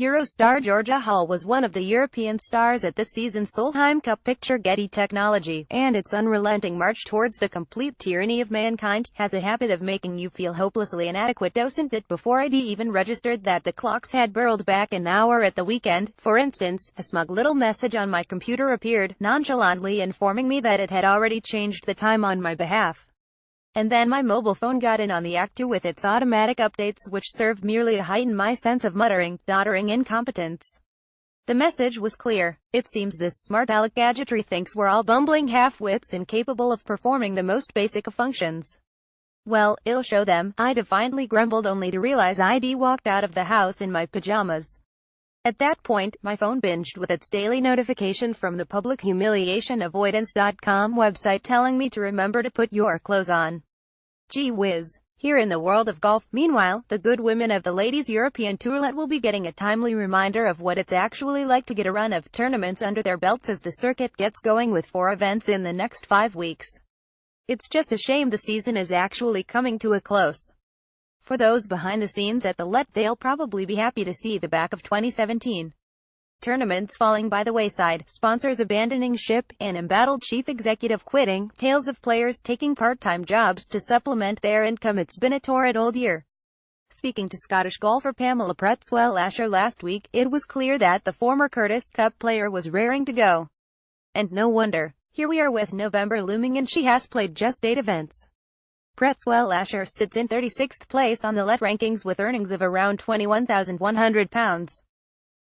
Eurostar Georgia Hall was one of the European stars at this season's Solheim Cup. Picture Getty. Technology, and its unrelenting march towards the complete tyranny of mankind, has a habit of making you feel hopelessly inadequate, doesn't it? Before I'd even registered that the clocks had burrowed back an hour at the weekend, for instance, a smug little message on my computer appeared, nonchalantly informing me that it had already changed the time on my behalf. And then my mobile phone got in on the act too, with its automatic updates, which served merely to heighten my sense of muttering, doddering incompetence. The message was clear. It seems this smart aleck gadgetry thinks we're all bumbling half-wits incapable of performing the most basic of functions. Well, it'll show them, I defiantly grumbled, only to realize I'd walked out of the house in my pajamas. At that point, my phone binged with its daily notification from the public humiliation avoidance.com website telling me to remember to put your clothes on. Gee whiz. Here in the world of golf, meanwhile, the good women of the Ladies European Tour will be getting a timely reminder of what it's actually like to get a run of tournaments under their belts as the circuit gets going with 4 events in the next 5 weeks. It's just a shame the season is actually coming to a close. For those behind the scenes at the LET, they'll probably be happy to see the back of 2017. Tournaments falling by the wayside, sponsors abandoning ship, an embattled chief executive quitting, tales of players taking part-time jobs to supplement their income. It's been a torrid old year. Speaking to Scottish golfer Pamela Pretzel-Asher last week, it was clear that the former Curtis Cup player was raring to go. And no wonder. Here we are with November looming and she has played just 8 events. Pretzel-Asher sits in 36th place on the LET rankings with earnings of around £21,100.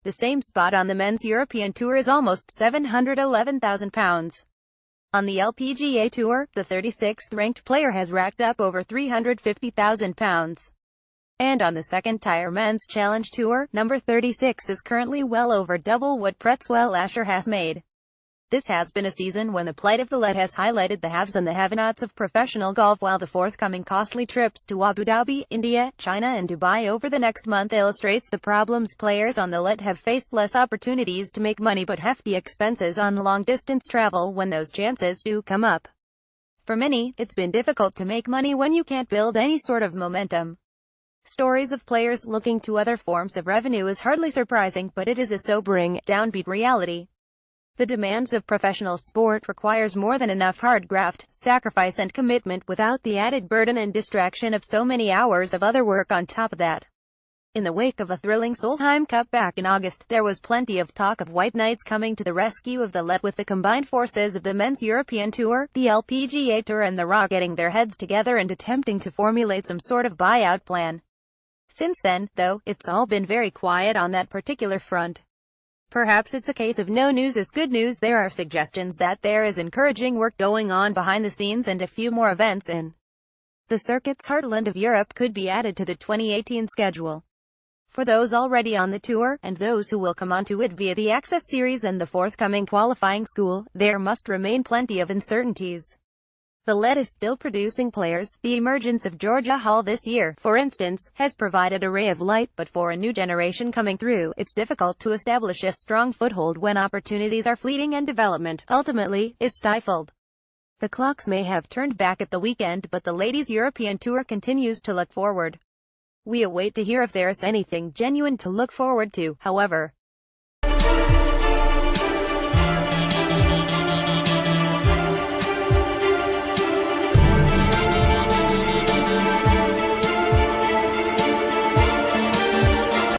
The same spot on the Men's European Tour is almost £711,000. On the LPGA Tour, the 36th-ranked player has racked up over £350,000. And on the second-tier Men's Challenge Tour, number 36 is currently well over double what Pretzel-Asher has made. This has been a season when the plight of the LET has highlighted the haves and the have-nots of professional golf, while the forthcoming costly trips to Abu Dhabi, India, China and Dubai over the next month illustrates the problems. Players on the LET have faced less opportunities to make money but hefty expenses on long-distance travel when those chances do come up. For many, it's been difficult to make money when you can't build any sort of momentum. Stories of players looking to other forms of revenue is hardly surprising, but it is a sobering, downbeat reality. The demands of professional sport requires more than enough hard graft, sacrifice and commitment without the added burden and distraction of so many hours of other work on top of that. In the wake of a thrilling Solheim Cup back in August, there was plenty of talk of white knights coming to the rescue of the LET, with the combined forces of the Men's European Tour, the LPGA Tour and the RA getting their heads together and attempting to formulate some sort of buyout plan. Since then, though, it's all been very quiet on that particular front. Perhaps it's a case of no news is good news. There are suggestions that there is encouraging work going on behind the scenes, and a few more events in the circuit's heartland of Europe could be added to the 2018 schedule. For those already on the tour, and those who will come onto it via the Access Series and the forthcoming qualifying school, there must remain plenty of uncertainties. The LET is still producing players. The emergence of Georgia Hall this year, for instance, has provided a ray of light, but for a new generation coming through, it's difficult to establish a strong foothold when opportunities are fleeting and development, ultimately, is stifled. The clocks may have turned back at the weekend, but the Ladies European Tour continues to look forward. We await to hear if there is anything genuine to look forward to, however.